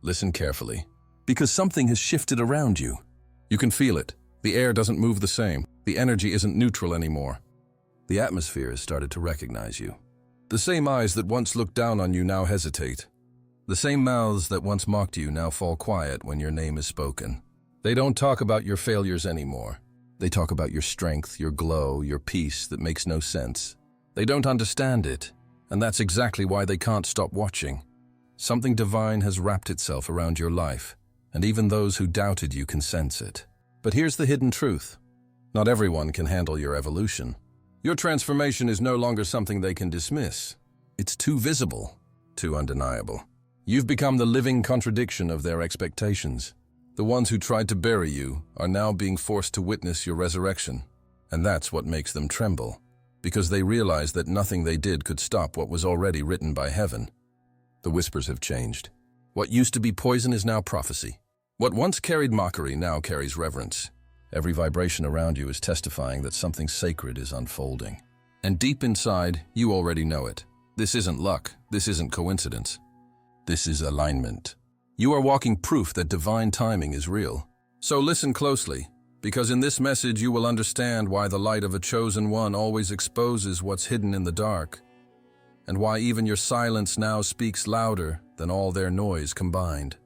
Listen carefully, because something has shifted around you. You can feel it. The air doesn't move the same. The energy isn't neutral anymore. The atmosphere has started to recognize you. The same eyes that once looked down on you now hesitate. The same mouths that once mocked you now fall quiet when your name is spoken. They don't talk about your failures anymore. They talk about your strength, your glow, your peace that makes no sense. They don't understand it, and that's exactly why they can't stop watching. Something divine has wrapped itself around your life, and even those who doubted you can sense it. But here's the hidden truth. Not everyone can handle your evolution. Your transformation is no longer something they can dismiss. It's too visible, too undeniable. You've become the living contradiction of their expectations. The ones who tried to bury you are now being forced to witness your resurrection. And that's what makes them tremble, because they realize that nothing they did could stop what was already written by heaven. The whispers have changed. What used to be poison is now prophecy. What once carried mockery now carries reverence. Every vibration around you is testifying that something sacred is unfolding. And deep inside, you already know it. This isn't luck. This isn't coincidence. This is alignment. You are walking proof that divine timing is real. So listen closely, because in this message you will understand why the light of a chosen one always exposes what's hidden in the dark, and why even your silence now speaks louder than all their noise combined.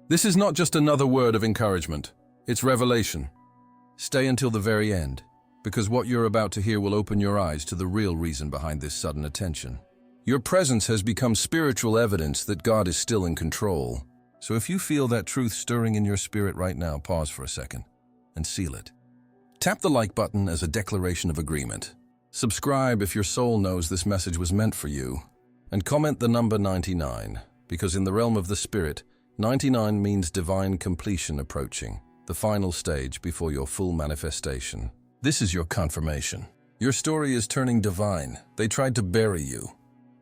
This is not just another word of encouragement, it's revelation. Stay until the very end, because what you're about to hear will open your eyes to the real reason behind this sudden attention. Your presence has become spiritual evidence that God is still in control. So if you feel that truth stirring in your spirit right now, pause for a second and seal it. Tap the like button as a declaration of agreement. Subscribe if your soul knows this message was meant for you. And comment the number 99, because in the realm of the spirit, 99 means divine completion approaching, the final stage before your full manifestation. This is your confirmation. Your story is turning divine. They tried to bury you,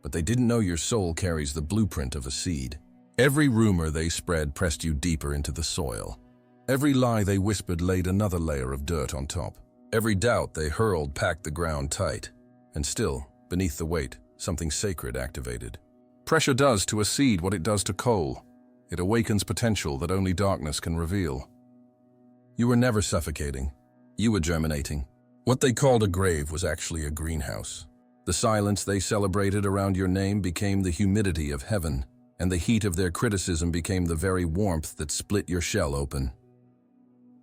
but they didn't know your soul carries the blueprint of a seed. Every rumor they spread pressed you deeper into the soil. Every lie they whispered laid another layer of dirt on top. Every doubt they hurled packed the ground tight. And still, beneath the weight, something sacred activated. Pressure does to a seed what it does to coal. It awakens potential that only darkness can reveal. You were never suffocating. You were germinating. What they called a grave was actually a greenhouse. The silence they celebrated around your name became the humidity of heaven, and the heat of their criticism became the very warmth that split your shell open.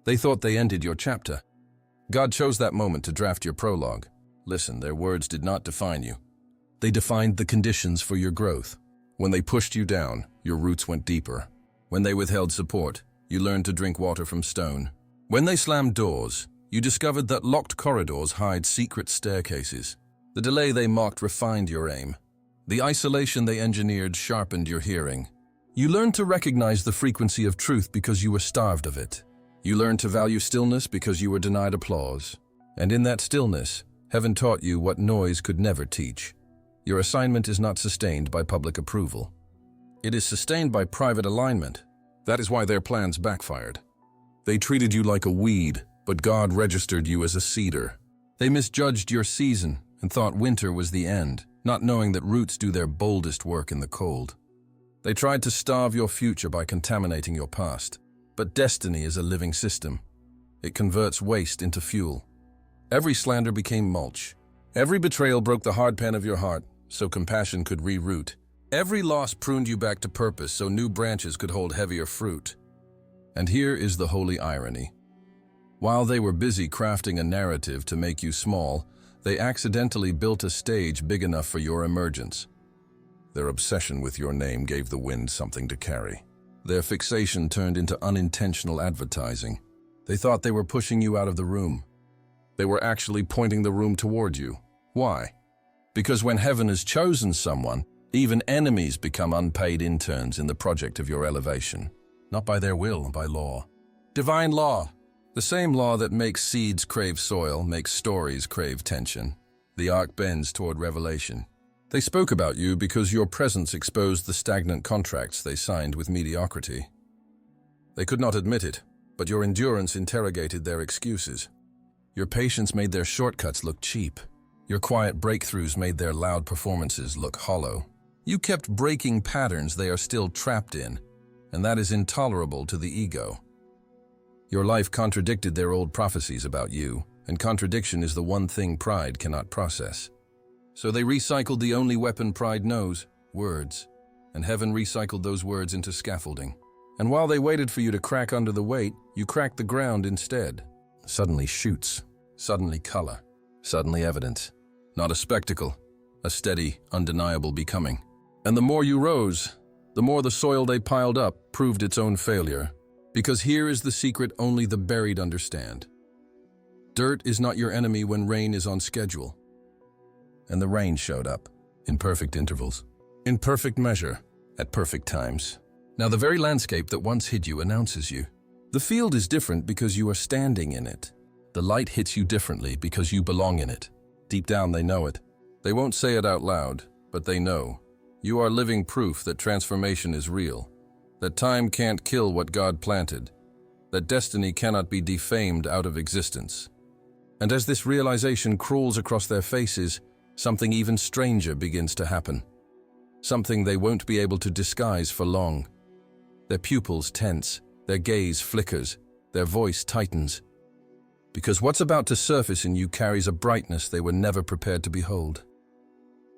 They thought they ended your chapter. God chose that moment to draft your prologue. Listen, their words did not define you. They defined the conditions for your growth. When they pushed you down, your roots went deeper. When they withheld support, you learned to drink water from stone. When they slammed doors, you discovered that locked corridors hide secret staircases. The delay they mocked refined your aim. The isolation they engineered sharpened your hearing. You learned to recognize the frequency of truth because you were starved of it. You learned to value stillness because you were denied applause. And in that stillness, heaven taught you what noise could never teach. Your assignment is not sustained by public approval. It is sustained by private alignment. That is why their plans backfired. They treated you like a weed, but God registered you as a cedar. They misjudged your season and thought winter was the end, not knowing that roots do their boldest work in the cold. They tried to starve your future by contaminating your past. But destiny is a living system. It converts waste into fuel. Every slander became mulch. Every betrayal broke the hard pen of your heart, so compassion could reroot. Every loss pruned you back to purpose, so new branches could hold heavier fruit. And here is the holy irony. While they were busy crafting a narrative to make you small, they accidentally built a stage big enough for your emergence. Their obsession with your name gave the wind something to carry. Their fixation turned into unintentional advertising. They thought they were pushing you out of the room. They were actually pointing the room toward you. Why? Because when heaven has chosen someone, even enemies become unpaid interns in the project of your elevation. Not by their will, by law. Divine law. The same law that makes seeds crave soil, makes stories crave tension. The arc bends toward revelation. They spoke about you because your presence exposed the stagnant contracts they signed with mediocrity. They could not admit it, but your endurance interrogated their excuses. Your patience made their shortcuts look cheap. Your quiet breakthroughs made their loud performances look hollow. You kept breaking patterns they are still trapped in, and that is intolerable to the ego. Your life contradicted their old prophecies about you, and contradiction is the one thing pride cannot process. So they recycled the only weapon pride knows, words, and heaven recycled those words into scaffolding. And while they waited for you to crack under the weight, you cracked the ground instead. Suddenly shoots, suddenly color, suddenly evidence. Not a spectacle, a steady, undeniable becoming. And the more you rose, the more the soil they piled up proved its own failure. Because here is the secret only the buried understand. Dirt is not your enemy when rain is on schedule. And the rain showed up, in perfect intervals, in perfect measure, at perfect times. Now the very landscape that once hid you announces you. The field is different because you are standing in it. The light hits you differently because you belong in it. Deep down they know it. They won't say it out loud, but they know. You are living proof that transformation is real, that time can't kill what God planted, that destiny cannot be defamed out of existence. And as this realization crawls across their faces, something even stranger begins to happen. Something they won't be able to disguise for long. Their pupils tense, their gaze flickers, their voice tightens. Because what's about to surface in you carries a brightness they were never prepared to behold.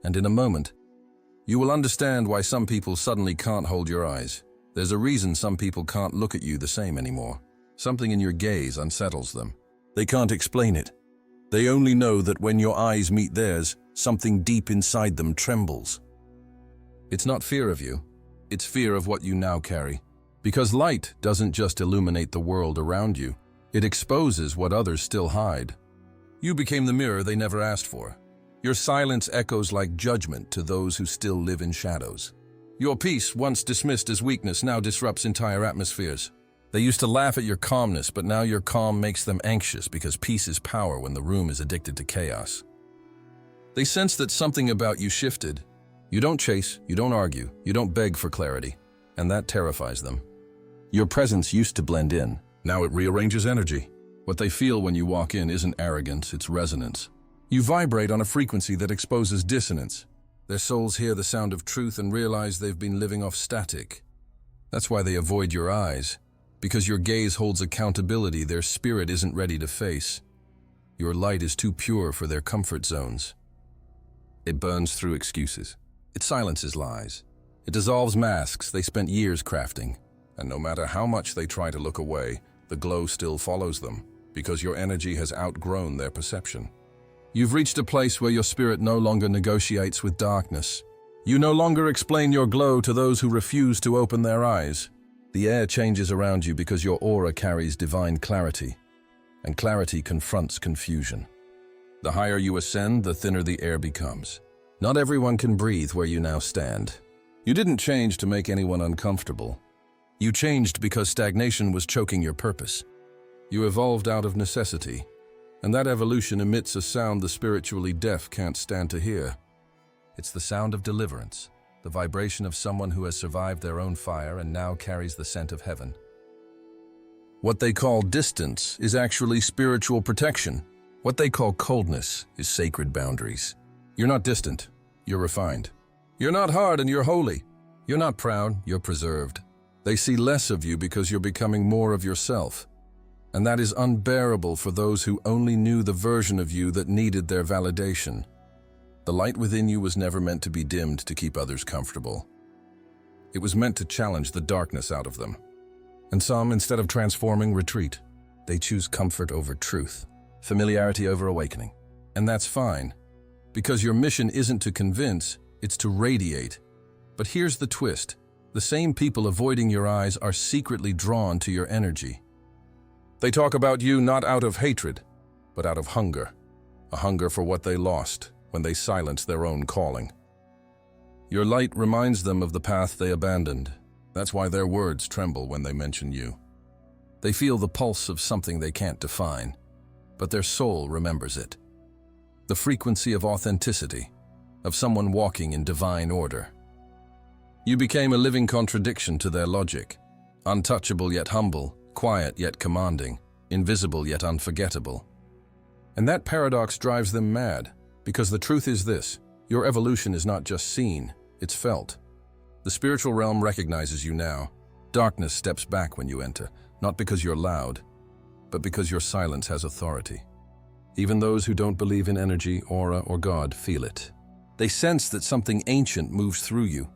And in a moment, you will understand why some people suddenly can't hold your eyes. There's a reason some people can't look at you the same anymore. Something in your gaze unsettles them. They can't explain it. They only know that when your eyes meet theirs, something deep inside them trembles. It's not fear of you, it's fear of what you now carry. Because light doesn't just illuminate the world around you, it exposes what others still hide. You became the mirror they never asked for. Your silence echoes like judgment to those who still live in shadows. Your peace, once dismissed as weakness, now disrupts entire atmospheres. They used to laugh at your calmness, but now your calm makes them anxious because peace is power when the room is addicted to chaos. They sense that something about you shifted. You don't chase, you don't argue, you don't beg for clarity, and that terrifies them. Your presence used to blend in. Now it rearranges energy. What they feel when you walk in isn't arrogance, it's resonance. You vibrate on a frequency that exposes dissonance. Their souls hear the sound of truth and realize they've been living off static. That's why they avoid your eyes. Because your gaze holds accountability their spirit isn't ready to face. Your light is too pure for their comfort zones. It burns through excuses. It silences lies. It dissolves masks they spent years crafting. And no matter how much they try to look away, the glow still follows them, because your energy has outgrown their perception. You've reached a place where your spirit no longer negotiates with darkness. You no longer explain your glow to those who refuse to open their eyes. The air changes around you because your aura carries divine clarity, and clarity confronts confusion. The higher you ascend, the thinner the air becomes. Not everyone can breathe where you now stand. You didn't change to make anyone uncomfortable. You changed because stagnation was choking your purpose. You evolved out of necessity, and that evolution emits a sound the spiritually deaf can't stand to hear. It's the sound of deliverance, the vibration of someone who has survived their own fire and now carries the scent of heaven. What they call distance is actually spiritual protection. What they call coldness is sacred boundaries. You're not distant, you're refined. You're not hard and you're holy. You're not proud, you're preserved. They see less of you because you're becoming more of yourself. And that is unbearable for those who only knew the version of you that needed their validation. The light within you was never meant to be dimmed to keep others comfortable. It was meant to challenge the darkness out of them. And some, instead of transforming, retreat. They choose comfort over truth, familiarity over awakening. And that's fine, because your mission isn't to convince, it's to radiate. But here's the twist. The same people avoiding your eyes are secretly drawn to your energy. They talk about you not out of hatred, but out of hunger. A hunger for what they lost when they silenced their own calling. Your light reminds them of the path they abandoned. That's why their words tremble when they mention you. They feel the pulse of something they can't define, but their soul remembers it. The frequency of authenticity, of someone walking in divine order. You became a living contradiction to their logic, untouchable yet humble, quiet yet commanding, invisible yet unforgettable. And that paradox drives them mad, because the truth is this: your evolution is not just seen, it's felt. The spiritual realm recognizes you now, Darkness steps back when you enter, not because you're loud, but because your silence has authority. Even those who don't believe in energy, aura, or God feel it. They sense that something ancient moves through you.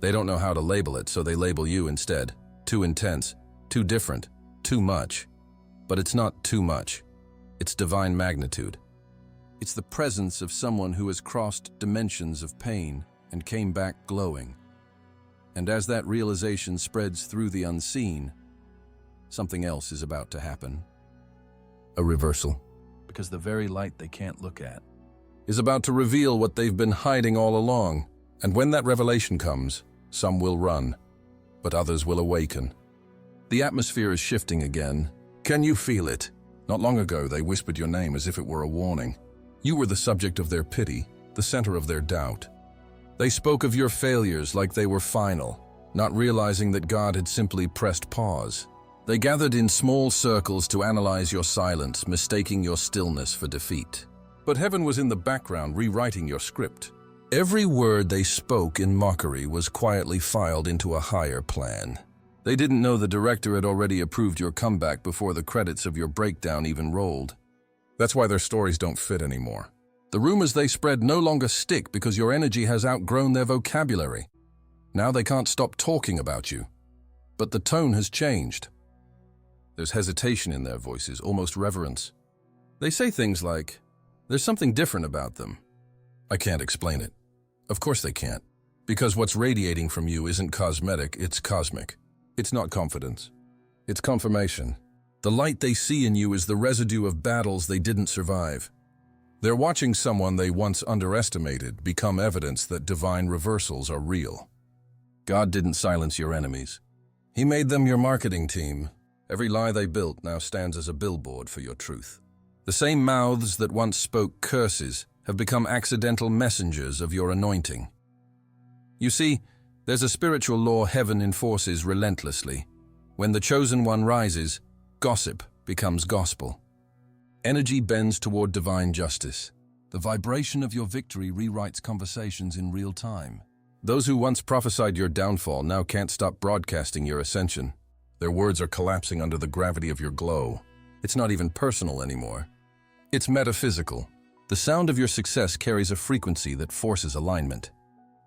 They don't know how to label it, so they label you instead. Too intense, too different, too much. But it's not too much. It's divine magnitude. It's the presence of someone who has crossed dimensions of pain and came back glowing. And as that realization spreads through the unseen, something else is about to happen. A reversal. Because the very light they can't look at is about to reveal what they've been hiding all along. And when that revelation comes, some will run, but others will awaken. The atmosphere is shifting again. Can you feel it? Not long ago, they whispered your name as if it were a warning. You were the subject of their pity, the center of their doubt. They spoke of your failures like they were final, not realizing that God had simply pressed pause. They gathered in small circles to analyze your silence, mistaking your stillness for defeat. But heaven was in the background, rewriting your script. Every word they spoke in mockery was quietly filed into a higher plan. They didn't know the director had already approved your comeback before the credits of your breakdown even rolled. That's why their stories don't fit anymore. The rumors they spread no longer stick because your energy has outgrown their vocabulary. Now they can't stop talking about you. But the tone has changed. There's hesitation in their voices, almost reverence. They say things like, "There's something different about them." I can't explain it. Of course they can't. Because what's radiating from you isn't cosmetic, it's cosmic. It's not confidence. It's confirmation. The light they see in you is the residue of battles they didn't survive. They're watching someone they once underestimated become evidence that divine reversals are real. God didn't silence your enemies. He made them your marketing team. Every lie they built now stands as a billboard for your truth. The same mouths that once spoke curses have become accidental messengers of your anointing. You see, there's a spiritual law heaven enforces relentlessly. When the chosen one rises, gossip becomes gospel. Energy bends toward divine justice. The vibration of your victory rewrites conversations in real time. Those who once prophesied your downfall now can't stop broadcasting your ascension. Their words are collapsing under the gravity of your glow. It's not even personal anymore. It's metaphysical. The sound of your success carries a frequency that forces alignment.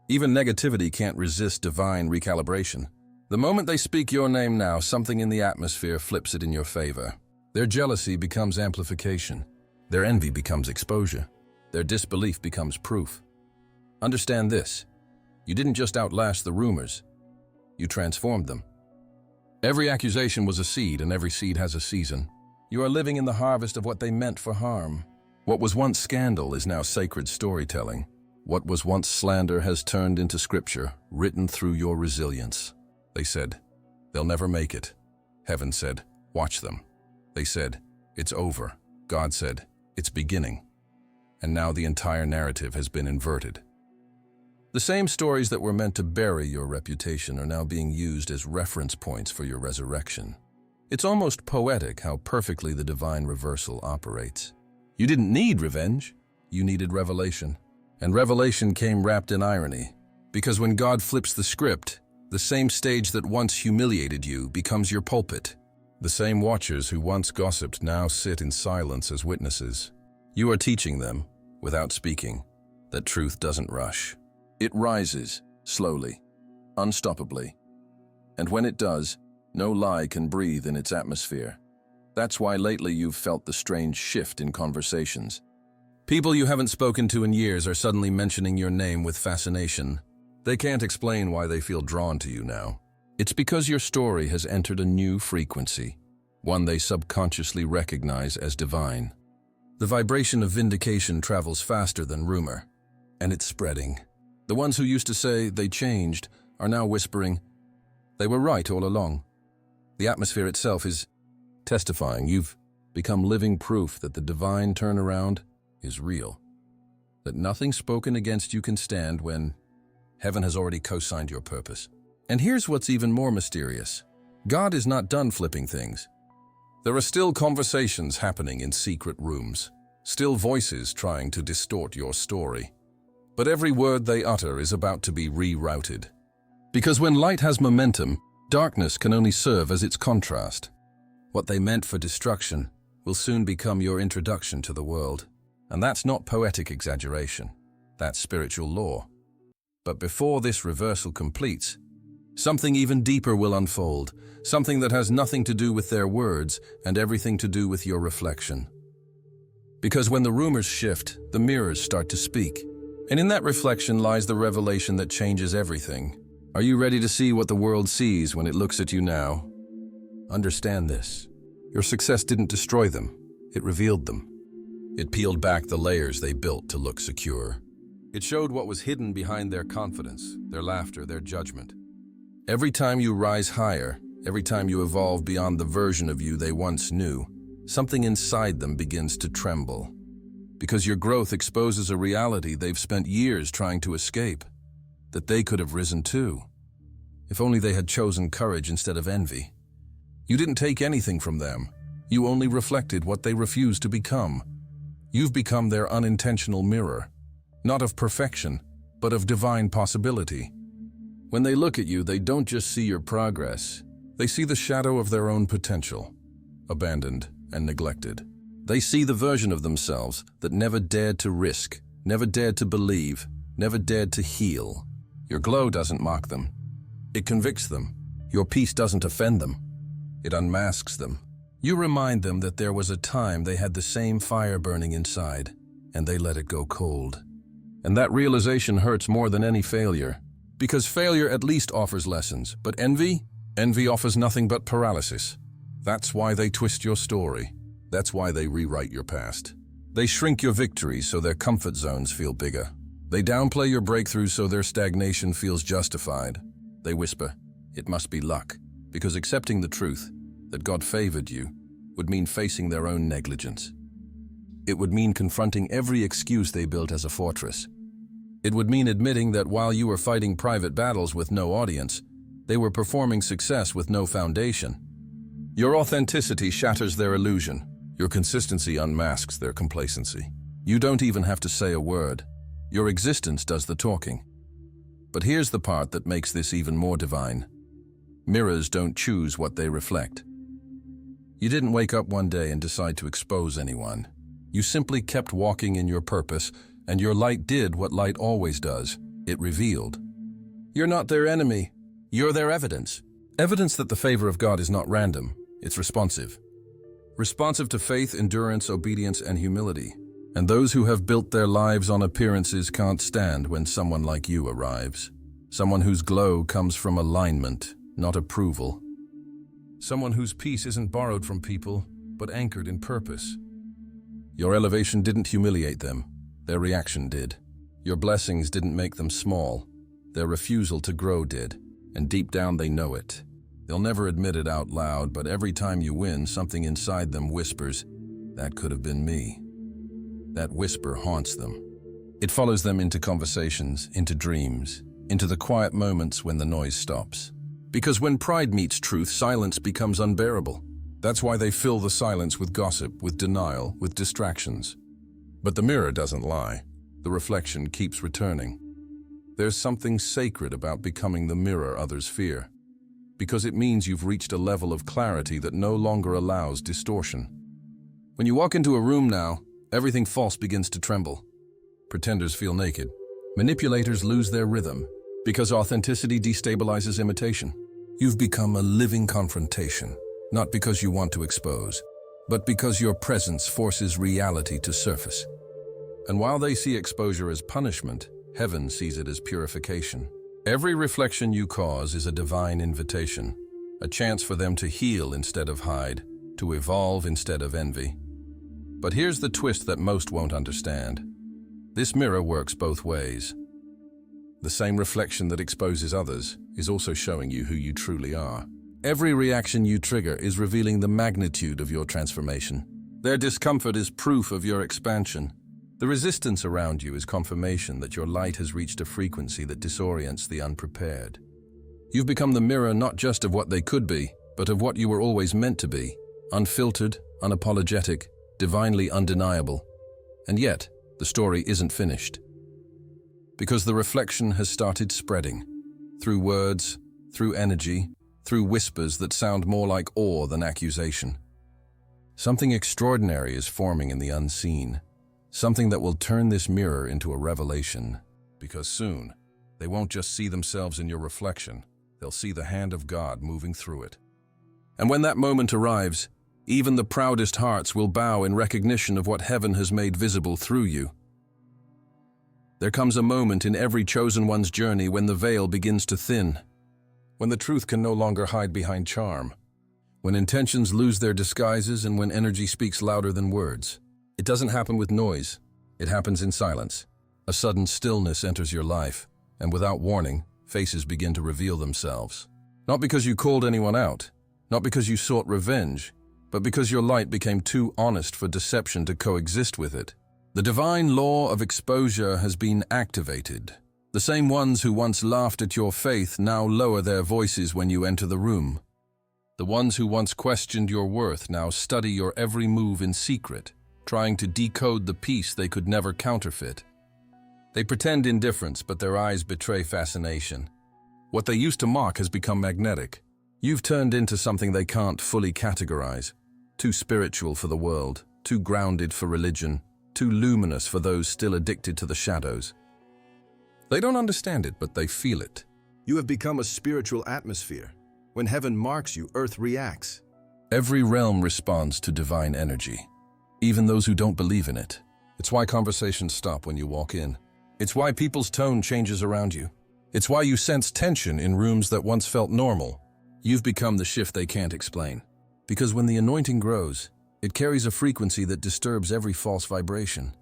Even negativity can't resist divine recalibration. The moment they speak your name now, something in the atmosphere flips it in your favor. Their jealousy becomes amplification. Their envy becomes exposure. Their disbelief becomes proof. Understand this. You didn't just outlast the rumors. You transformed them. Every accusation was a seed, and every seed has a season. You are living in the harvest of what they meant for harm. What was once scandal is now sacred storytelling. What was once slander has turned into scripture, written through your resilience. They said, "They'll never make it." Heaven said, "Watch them." They said, "It's over." God said, "It's beginning." And now the entire narrative has been inverted. The same stories that were meant to bury your reputation are now being used as reference points for your resurrection. It's almost poetic how perfectly the divine reversal operates. You didn't need revenge, you needed revelation. And revelation came wrapped in irony, because when God flips the script, the same stage that once humiliated you becomes your pulpit. The same watchers who once gossiped now sit in silence as witnesses. You are teaching them, without speaking, that truth doesn't rush. It rises, slowly, unstoppably. And when it does, no lie can breathe in its atmosphere. That's why lately you've felt the strange shift in conversations. People you haven't spoken to in years are suddenly mentioning your name with fascination. They can't explain why they feel drawn to you now. It's because your story has entered a new frequency, one they subconsciously recognize as divine. The vibration of vindication travels faster than rumor, and it's spreading. The ones who used to say they changed are now whispering, "They were right all along." The atmosphere itself is testifying. You've become living proof that the divine turnaround is real, that nothing spoken against you can stand when heaven has already co-signed your purpose. And here's what's even more mysterious. God is not done flipping things. There are still conversations happening in secret rooms, still voices trying to distort your story. But every word they utter is about to be rerouted. Because when light has momentum, Darkness can only serve as its contrast. What they meant for destruction will soon become your introduction to the world. And that's not poetic exaggeration, that's spiritual law. But before this reversal completes, something even deeper will unfold, something that has nothing to do with their words and everything to do with your reflection. Because when the rumors shift, the mirrors start to speak. And in that reflection lies the revelation that changes everything. Are you ready to see what the world sees when it looks at you now? Understand this. Your success didn't destroy them, it revealed them. It peeled back the layers they built to look secure. It showed what was hidden behind their confidence, their laughter, their judgment. Every time you rise higher, every time you evolve beyond the version of you they once knew, something inside them begins to tremble. Because your growth exposes a reality they've spent years trying to escape, that they could have risen too. If only they had chosen courage instead of envy. You didn't take anything from them. You only reflected what they refused to become. You've become their unintentional mirror, not of perfection, but of divine possibility. When they look at you, they don't just see your progress. They see the shadow of their own potential, abandoned and neglected. They see the version of themselves that never dared to risk, never dared to believe, never dared to heal. Your glow doesn't mock them. It convicts them. Your peace doesn't offend them. It unmasks them. You remind them that there was a time they had the same fire burning inside, and they let it go cold. And that realization hurts more than any failure, because failure at least offers lessons, but envy offers nothing but paralysis. That's why they twist your story. That's why they rewrite your past. They shrink your victories so their comfort zones feel bigger. They downplay your breakthroughs so their stagnation feels justified. They whisper, "It must be luck," because accepting the truth that God favored you would mean facing their own negligence. It would mean confronting every excuse they built as a fortress. It would mean admitting that while you were fighting private battles with no audience, they were performing success with no foundation. Your authenticity shatters their illusion. Your consistency unmasks their complacency. You don't even have to say a word. Your existence does the talking. But here's the part that makes this even more divine. Mirrors don't choose what they reflect. You didn't wake up one day and decide to expose anyone. You simply kept walking in your purpose, and your light did what light always does. It revealed. You're not their enemy. You're their evidence. Evidence that the favor of God is not random. It's responsive. Responsive to faith, endurance, obedience, and humility. And those who have built their lives on appearances can't stand when someone like you arrives. Someone whose glow comes from alignment, not approval. Someone whose peace isn't borrowed from people, but anchored in purpose. Your elevation didn't humiliate them. Their reaction did. Your blessings didn't make them small. Their refusal to grow did. And deep down they know it. They'll never admit it out loud, but every time you win, something inside them whispers, "That could have been me." That whisper haunts them. It follows them into conversations, into dreams, into the quiet moments when the noise stops. Because when pride meets truth, silence becomes unbearable. That's why they fill the silence with gossip, with denial, with distractions. But the mirror doesn't lie. The reflection keeps returning. There's something sacred about becoming the mirror others fear, because it means you've reached a level of clarity that no longer allows distortion. When you walk into a room now, everything false begins to tremble. Pretenders feel naked. Manipulators lose their rhythm, because authenticity destabilizes imitation. You've become a living confrontation, not because you want to expose, but because your presence forces reality to surface. And while they see exposure as punishment, heaven sees it as purification. Every reflection you cause is a divine invitation, a chance for them to heal instead of hide, to evolve instead of envy. But here's the twist that most won't understand. This mirror works both ways. The same reflection that exposes others is also showing you who you truly are. Every reaction you trigger is revealing the magnitude of your transformation. Their discomfort is proof of your expansion. The resistance around you is confirmation that your light has reached a frequency that disorients the unprepared. You've become the mirror not just of what they could be, but of what you were always meant to be. Unfiltered, unapologetic, divinely undeniable. And yet, the story isn't finished. Because the reflection has started spreading. Through words, through energy, through whispers that sound more like awe than accusation. Something extraordinary is forming in the unseen, something that will turn this mirror into a revelation, because soon, they won't just see themselves in your reflection, they'll see the hand of God moving through it. And when that moment arrives, even the proudest hearts will bow in recognition of what heaven has made visible through you. There comes a moment in every chosen one's journey when the veil begins to thin, when the truth can no longer hide behind charm, when intentions lose their disguises and when energy speaks louder than words. It doesn't happen with noise, it happens in silence. A sudden stillness enters your life, and without warning, faces begin to reveal themselves. Not because you called anyone out, not because you sought revenge, but because your light became too honest for deception to coexist with it. The divine law of exposure has been activated. The same ones who once laughed at your faith now lower their voices when you enter the room. The ones who once questioned your worth now study your every move in secret, trying to decode the peace they could never counterfeit. They pretend indifference, but their eyes betray fascination. What they used to mock has become magnetic. You've turned into something they can't fully categorize. Too spiritual for the world, too grounded for religion, too luminous for those still addicted to the shadows. They don't understand it, but they feel it. You have become a spiritual atmosphere. When heaven marks you, earth reacts. Every realm responds to divine energy, even those who don't believe in it. It's why conversations stop when you walk in. It's why people's tone changes around you. It's why you sense tension in rooms that once felt normal. You've become the shift they can't explain. Because when the anointing grows, it carries a frequency that disturbs every false vibration.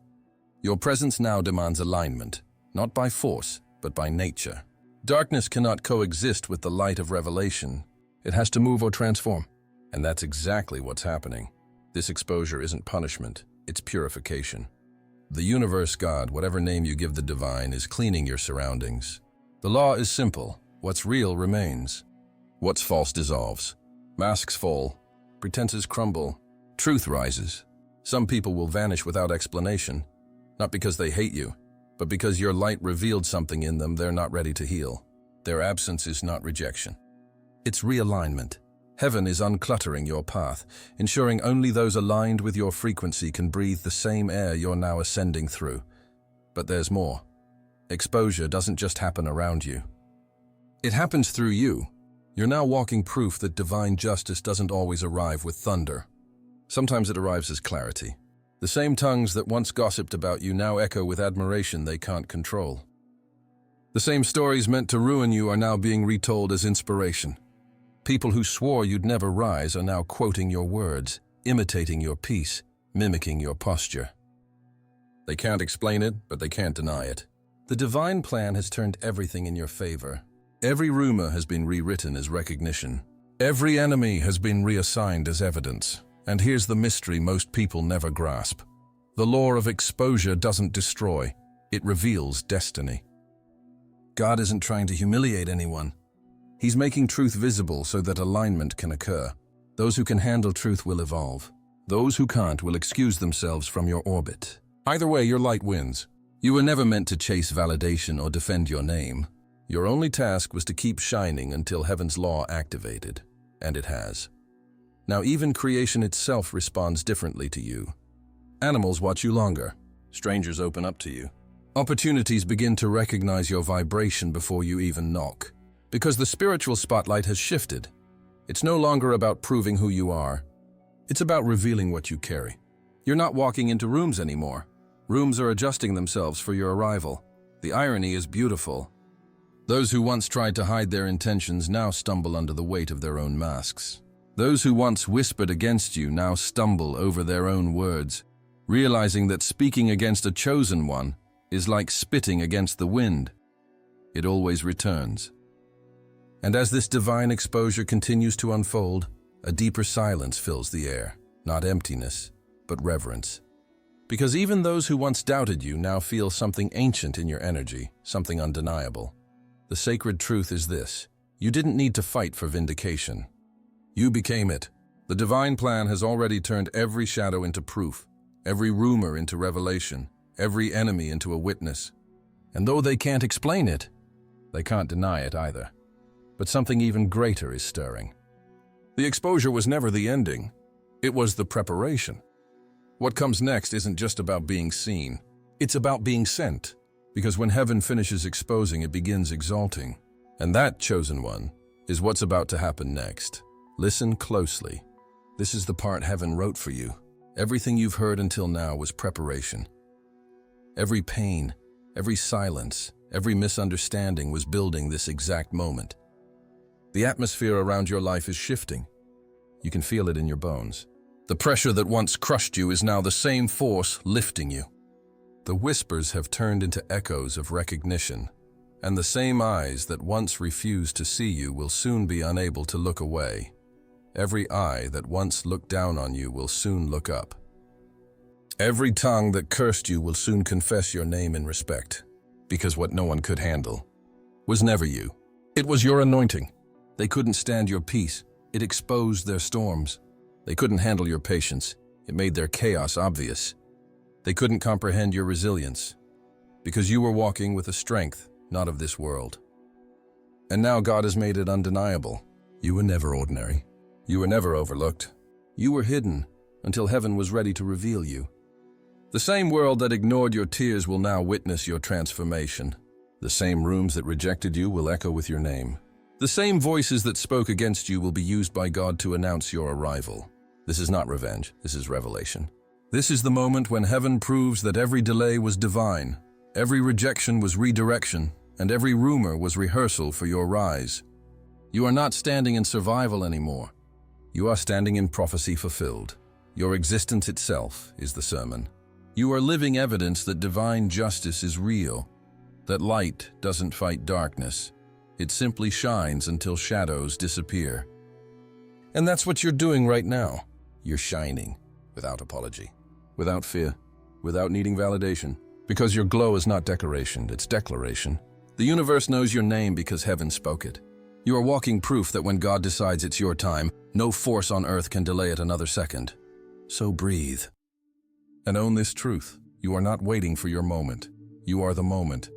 Your presence now demands alignment, not by force, but by nature. Darkness cannot coexist with the light of revelation. It has to move or transform. And that's exactly what's happening. This exposure isn't punishment, it's purification. The universe God, whatever name you give the divine, is cleaning your surroundings. The law is simple. What's real remains. What's false dissolves. Masks fall. Pretenses crumble. Truth rises. Some people will vanish without explanation, not because they hate you, but because your light revealed something in them they're not ready to heal. Their absence is not rejection. It's realignment. Heaven is uncluttering your path, ensuring only those aligned with your frequency can breathe the same air you're now ascending through. But there's more. Exposure doesn't just happen around you. It happens through you. You're now walking proof that divine justice doesn't always arrive with thunder. Sometimes it arrives as clarity. The same tongues that once gossiped about you now echo with admiration they can't control. The same stories meant to ruin you are now being retold as inspiration. People who swore you'd never rise are now quoting your words, imitating your peace, mimicking your posture. They can't explain it, but they can't deny it. The divine plan has turned everything in your favor. Every rumor has been rewritten as recognition. Every enemy has been reassigned as evidence. And here's the mystery most people never grasp. The law of exposure doesn't destroy, it reveals destiny. God isn't trying to humiliate anyone. He's making truth visible so that alignment can occur. Those who can handle truth will evolve. Those who can't will excuse themselves from your orbit. Either way, your light wins. You were never meant to chase validation or defend your name. Your only task was to keep shining until heaven's law activated. And it has. Now even creation itself responds differently to you. Animals watch you longer. Strangers open up to you. Opportunities begin to recognize your vibration before you even knock. Because the spiritual spotlight has shifted. It's no longer about proving who you are. It's about revealing what you carry. You're not walking into rooms anymore. Rooms are adjusting themselves for your arrival. The irony is beautiful. Those who once tried to hide their intentions now stumble under the weight of their own masks. Those who once whispered against you now stumble over their own words, realizing that speaking against a chosen one is like spitting against the wind. It always returns. And as this divine exposure continues to unfold, a deeper silence fills the air, not emptiness, but reverence. Because even those who once doubted you now feel something ancient in your energy, something undeniable. The sacred truth is this: you didn't need to fight for vindication. You became it. The divine plan has already turned every shadow into proof, every rumor into revelation, every enemy into a witness. And though they can't explain it, they can't deny it either. but something even greater is stirring. The exposure was never the ending. It was the preparation. What comes next isn't just about being seen. It's about being sent. Because when heaven finishes exposing, it begins exalting. And that, chosen one, is what's about to happen next. Listen closely. This is the part heaven wrote for you. Everything you've heard until now was preparation. Every pain, every silence, every misunderstanding was building this exact moment. The atmosphere around your life is shifting. You can feel it in your bones. The pressure that once crushed you is now the same force lifting you. The whispers have turned into echoes of recognition, and the same eyes that once refused to see you will soon be unable to look away. Every eye that once looked down on you will soon look up. Every tongue that cursed you will soon confess your name in respect, because what no one could handle was never you. It was your anointing. They couldn't stand your peace. It exposed their storms. They couldn't handle your patience. It made their chaos obvious. They couldn't comprehend your resilience, because you were walking with a strength not of this world. And now God has made it undeniable. You were never ordinary. You were never overlooked. You were hidden until heaven was ready to reveal you. The same world that ignored your tears will now witness your transformation. The same rooms that rejected you will echo with your name. The same voices that spoke against you will be used by God to announce your arrival. This is not revenge, this is revelation. This is the moment when heaven proves that every delay was divine, every rejection was redirection, and every rumor was rehearsal for your rise. You are not standing in survival anymore. You are standing in prophecy fulfilled. Your existence itself is the sermon. You are living evidence that divine justice is real, that light doesn't fight darkness. It simply shines until shadows disappear. And that's what you're doing right now. You're shining, without apology, without fear, without needing validation. Because your glow is not decoration, it's declaration. The universe knows your name because heaven spoke it. You are walking proof that when God decides it's your time, no force on earth can delay it another second. So breathe. And own this truth. You are not waiting for your moment. You are the moment.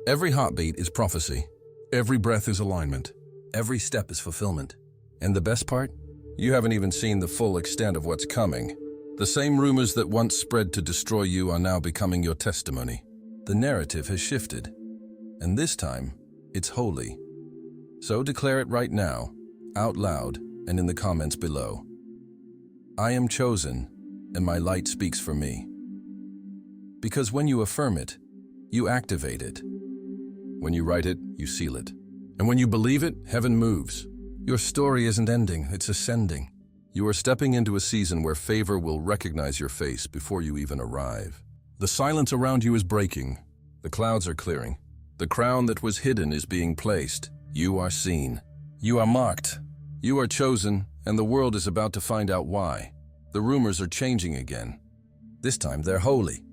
Every heartbeat is prophecy. Every breath is alignment. Every step is fulfillment. And the best part? You haven't even seen the full extent of what's coming. The same rumors that once spread to destroy you are now becoming your testimony. The narrative has shifted. And this time, it's holy. So declare it right now, out loud, and in the comments below. I am chosen, and my light speaks for me. Because when you affirm it, you activate it. When you write it, you seal it. And when you believe it, heaven moves. Your story isn't ending, it's ascending. You are stepping into a season where favor will recognize your face before you even arrive. The silence around you is breaking. The clouds are clearing. The crown that was hidden is being placed. You are seen. You are marked. You are chosen, and the world is about to find out why. The rumors are changing again. This time they're holy.